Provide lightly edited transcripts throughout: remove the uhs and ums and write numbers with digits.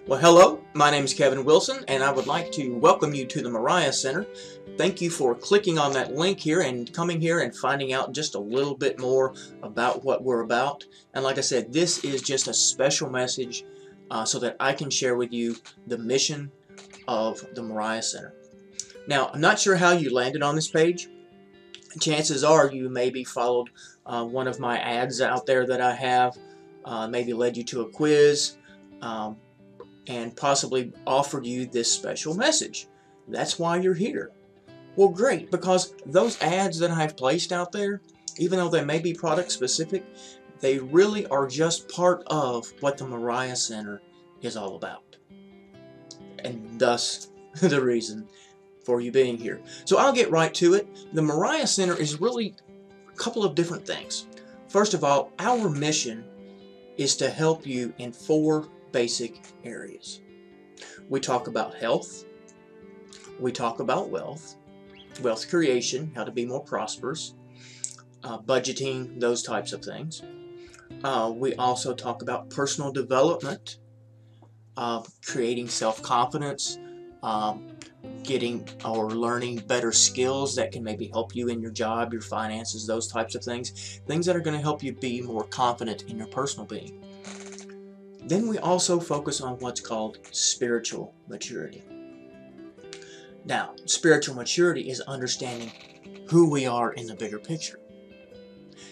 Well, hello, my name is Kevin Wilson, and I would like to welcome you to the Moriah Center. Thank you for clicking on that link here and coming here and finding out just a little bit more about what we're about. And like I said, this is just a special message so that I can share with you the mission of the Moriah Center. Now, I'm not sure how you landed on this page. Chances are you maybe followed one of my ads out there that I have, maybe led you to a quiz, and possibly offered you this special message. That's why you're here. Well, great, because those ads that I've placed out there, even though they may be product specific, they really are just part of what the Moriah Center is all about. And thus, the reason for you being here. So I'll get right to it. The Moriah Center is really a couple of different things. First of all, our mission is to help you in 4 basic areas. We talk about health, we talk about wealth creation, how to be more prosperous, budgeting, those types of things. We also talk about personal development, creating self-confidence, getting or learning better skills that can maybe help you in your job, your finances, those types of things that are going to help you be more confident in your personal being. Then we also focus on what's called spiritual maturity. Now, spiritual maturity is understanding who we are in the bigger picture.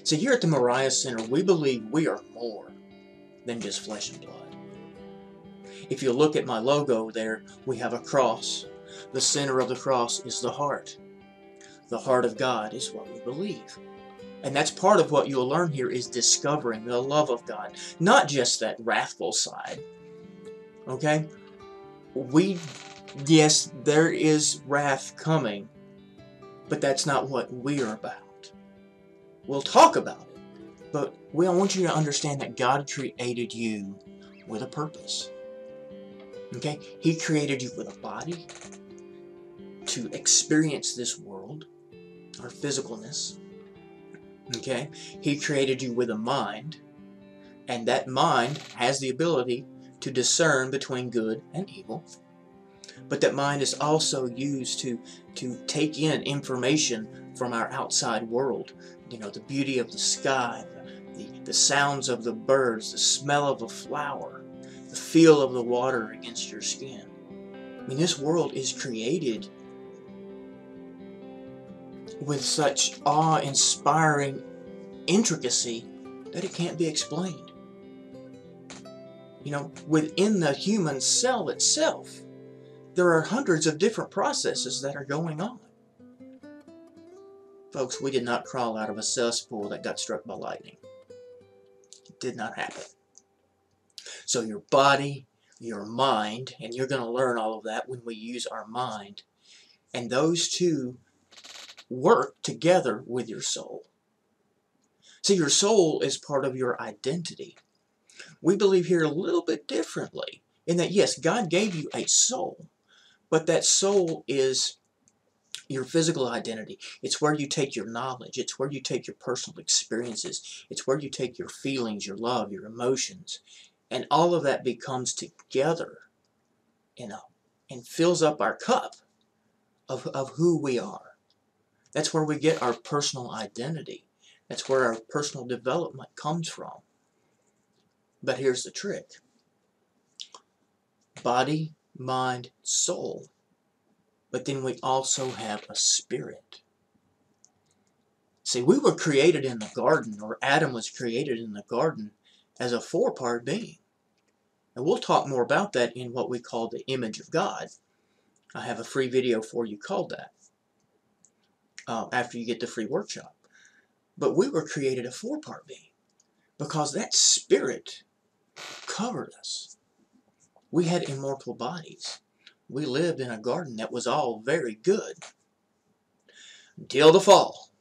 So here at the Moriah Center, we believe we are more than just flesh and blood. If you look at my logo there, we have a cross. The center of the cross is the heart. The heart of God is what we believe. And that's part of what you'll learn here is discovering the love of God. Not just that wrathful side. Okay? Yes, there is wrath coming, but that's not what we're about. We'll talk about it, but I want you to understand that God created you with a purpose. Okay? He created you with a body to experience this world, our physicalness. Okay? He created you with a mind, and that mind has the ability to discern between good and evil. But that mind is also used to take in information from our outside world. You know, the beauty of the sky, the sounds of the birds, the smell of a flower, the feel of the water against your skin. I mean, this world is created with such awe-inspiring intricacy that it can't be explained. You know, within the human cell itself, there are hundreds of different processes that are going on. Folks, we did not crawl out of a cesspool that got struck by lightning. It did not happen. So your body, your mind, and you're going to learn all of that when we use our mind, and those two work together with your soul. See, your soul is part of your identity. We believe here a little bit differently in that, yes, God gave you a soul, but that soul is your physical identity. It's where you take your knowledge. It's where you take your personal experiences. It's where you take your feelings, your love, your emotions. And all of that becomes together, and fills up our cup of who we are. That's where we get our personal identity. That's where our personal development comes from. But here's the trick. Body, mind, soul. But then we also have a spirit. See, we were created in the garden, or Adam was created in the garden as a 4-part being. And we'll talk more about that in what we call the image of God. I have a free video for you called that after you get the free workshop. But we were created a 4-part being because that spirit covered us. We had immortal bodies. We lived in a garden that was all very good until the fall.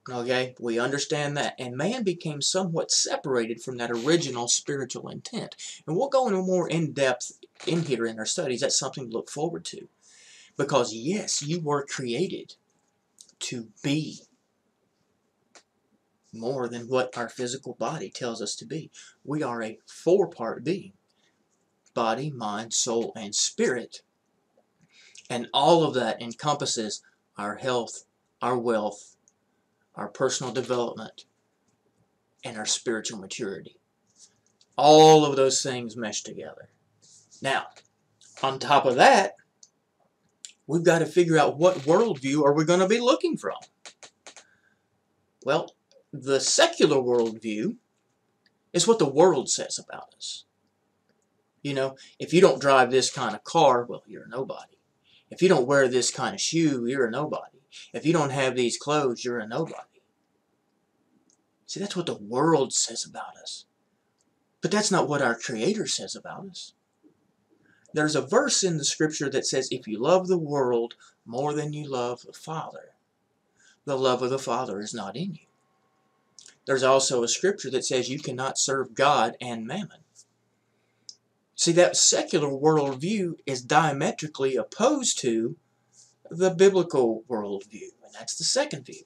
Okay, we understand that. And man became somewhat separated from that original spiritual intent. And we'll go into more in-depth in here in our studies. That's something to look forward to. Because yes, you were created to be more than what our physical body tells us to be. We are a 4-part being. body, mind, soul, and spirit. And all of that encompasses our health, our wealth, our personal development, and our spiritual maturity. All of those things mesh together. Now, on top of that, we've got to figure out what worldview are we going to be looking from. Well, the secular worldview is what the world says about us. You know, if you don't drive this kind of car, well, you're a nobody. If you don't wear this kind of shoe, you're a nobody. If you don't have these clothes, you're a nobody. See, that's what the world says about us. But that's not what our Creator says about us. There's a verse in the Scripture that says, if you love the world more than you love the Father, the love of the Father is not in you. There's also a Scripture that says you cannot serve God and mammon. See, that secular worldview is diametrically opposed to the biblical worldview, and that's the second view.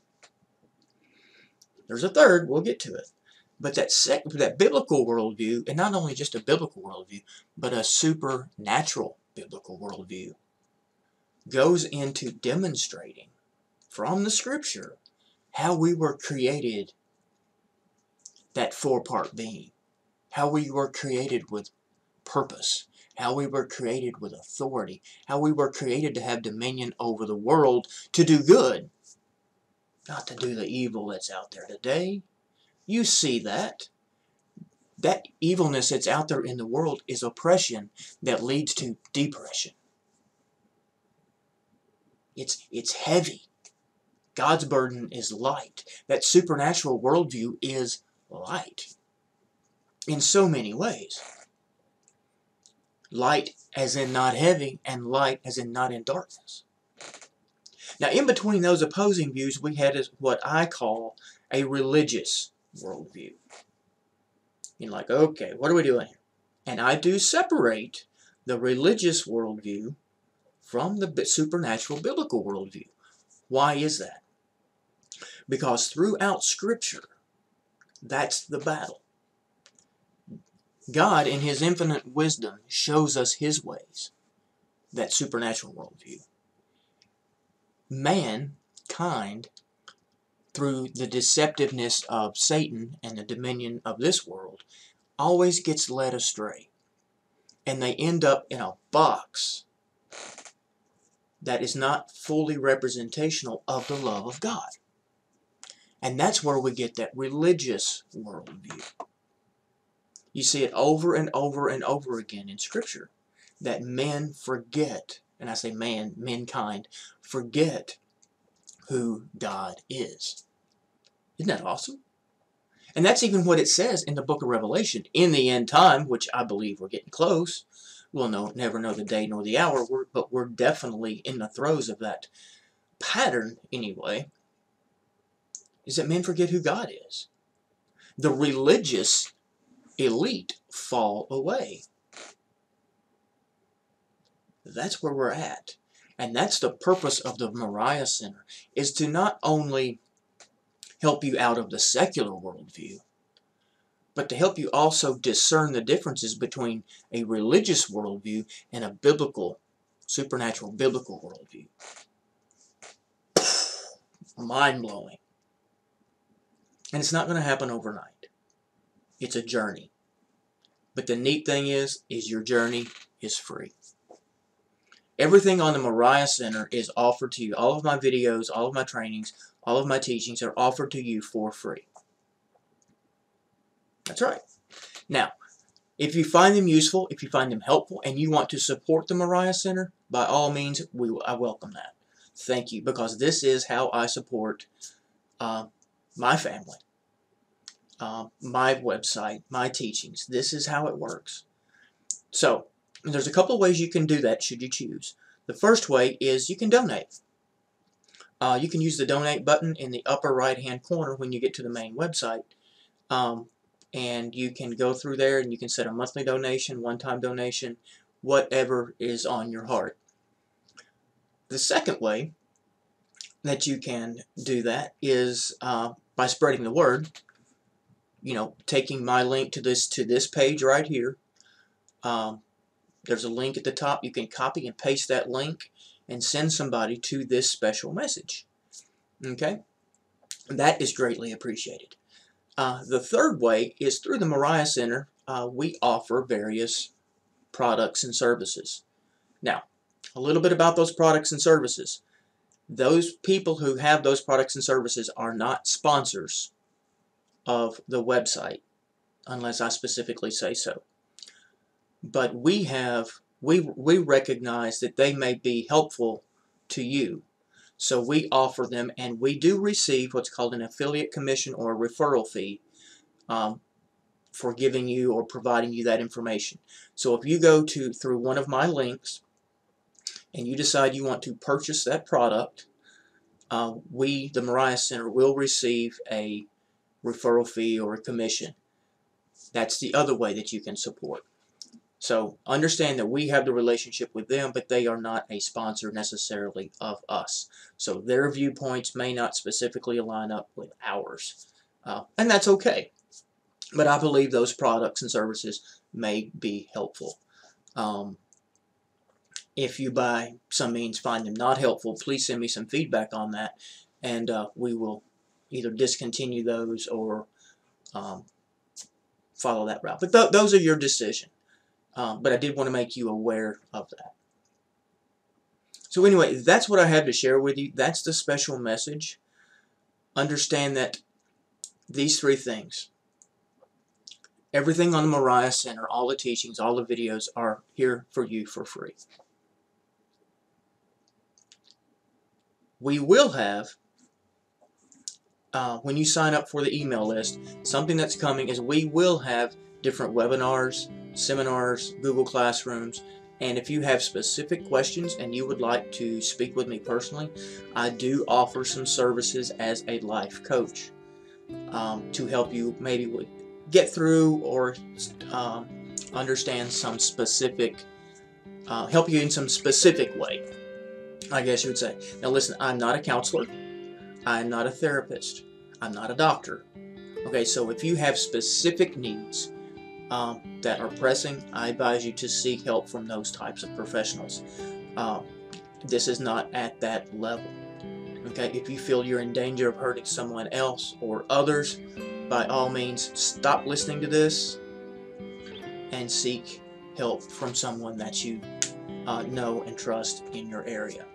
There's a third, we'll get to it. But that biblical worldview, and not only just a biblical worldview, but a supernatural biblical worldview, goes into demonstrating from the Scripture how we were created, that four-part being, how we were created with purpose, how we were created with authority, how we were created to have dominion over the world, to do good, not to do the evil that's out there today. You see that. That evilness that's out there in the world is oppression that leads to depression. It's heavy. God's burden is light. That supernatural worldview is light in so many ways. Light as in not heavy, and light as in not in darkness. Now, in between those opposing views, we had what I call a religious worldview. You're like, okay, what are we doing here? And I do separate the religious worldview from the supernatural biblical worldview. Why is that? Because throughout Scripture, that's the battle. God, in His infinite wisdom, shows us His ways, that supernatural worldview. Mankind, through the deceptiveness of Satan and the dominion of this world, always gets led astray. And they end up in a box that is not fully representational of the love of God. And that's where we get that religious worldview. You see it over and over and over again in Scripture, that men forget, and I say man, mankind, forget who God is. Isn't that awesome? And that's even what it says in the book of Revelation. In the end time, which I believe we're getting close, we'll never know the day nor the hour, but we're definitely in the throes of that pattern anyway, is that men forget who God is. The religious elite fall away. That's where we're at. And that's the purpose of the Moriah Center, is to not only help you out of the secular worldview, but to help you also discern the differences between a religious worldview and a biblical, supernatural biblical worldview. Mind-blowing. And it's not going to happen overnight. It's a journey. But the neat thing is your journey is free. Everything on the Moriah Center is offered to you. All of my videos, all of my trainings, all of my teachings are offered to you for free. That's right. Now, if you find them useful, if you find them helpful, and you want to support the Moriah Center, by all means, I welcome that. Thank you, because this is how I support my family, my website, my teachings. This is how it works. So, there's a couple of ways you can do that should you choose. The first way is you can donate. You can use the donate button in the upper right hand corner when you get to the main website. And you can go through there and you can set a monthly donation, one-time donation, whatever is on your heart. The second way that you can do that is by spreading the word. You know, taking my link to this page right here, there's a link at the top. You can copy and paste that link and send somebody to this special message. Okay? That is greatly appreciated. The third way is through the Moriah Center. We offer various products and services. Now, a little bit about those products and services. Those people who have those products and services are not sponsors of the website, unless I specifically say so. But we recognize that they may be helpful to you. So we offer them, and we do receive what's called an affiliate commission or a referral fee for giving you or providing you that information. So if you go through one of my links and you decide you want to purchase that product, we, the Moriah Center, will receive a referral fee or a commission. That's the other way that you can support. So understand that we have the relationship with them, but they are not a sponsor necessarily of us. So their viewpoints may not specifically line up with ours. And that's okay. But I believe those products and services may be helpful. If you by some means find them not helpful, please send me some feedback on that, and we will either discontinue those or follow that route. But those are your decision. But I did want to make you aware of that. So anyway, that's what I have to share with you. That's the special message. Understand that these three things, everything on the Moriah Center, all the teachings, all the videos are here for you for free. We will have, when you sign up for the email list, something that's coming is we will have different webinars, seminars, Google Classrooms, and if you have specific questions and you would like to speak with me personally, I do offer some services as a life coach to help you maybe get through or understand some specific, help you in some specific way, I guess you would say. Now listen, I'm not a counselor, I'm not a therapist, I'm not a doctor. Okay, so if you have specific needs that are pressing, I advise you to seek help from those types of professionals. This is not at that level. Okay, if you feel you're in danger of hurting someone else or others, by all means, stop listening to this and seek help from someone that you know and trust in your area.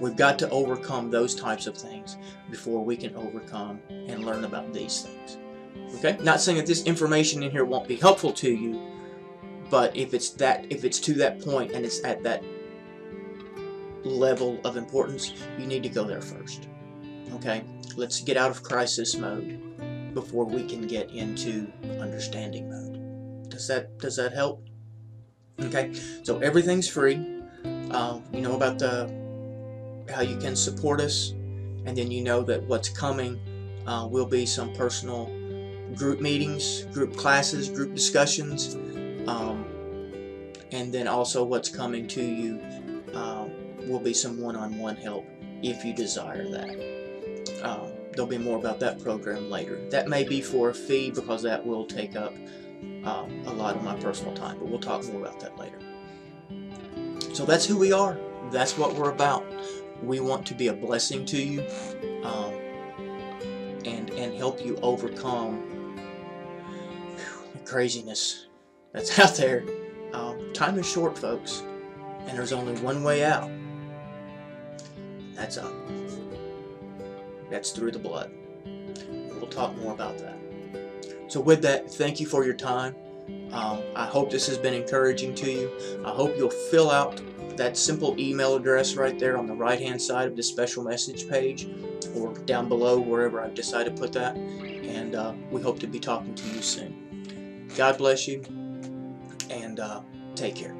We've got to overcome those types of things before we can overcome and learn about these things. Okay? Not saying that this information in here won't be helpful to you, but if it's to that point and it's at that level of importance, you need to go there first. Okay? Let's get out of crisis mode before we can get into understanding mode. Does that help? Okay? So everything's free. You know about how you can support us, and then you know that what's coming will be some personal group meetings, group classes, group discussions, and then also what's coming to you will be some one-on-one help if you desire that. There'll be more about that program later. That may be for a fee because that will take up a lot of my personal time, but we'll talk more about that later. So that's who we are. That's what we're about. We want to be a blessing to you and help you overcome the craziness that's out there. Time is short, folks, and there's only one way out. That's up. That's through the blood. We'll talk more about that. So with that, thank you for your time. I hope this has been encouraging to you. I hope you'll fill out that simple email address right there on the right hand side of the special message page, or down below wherever I've decided to put that, and we hope to be talking to you soon. God bless you, and take care.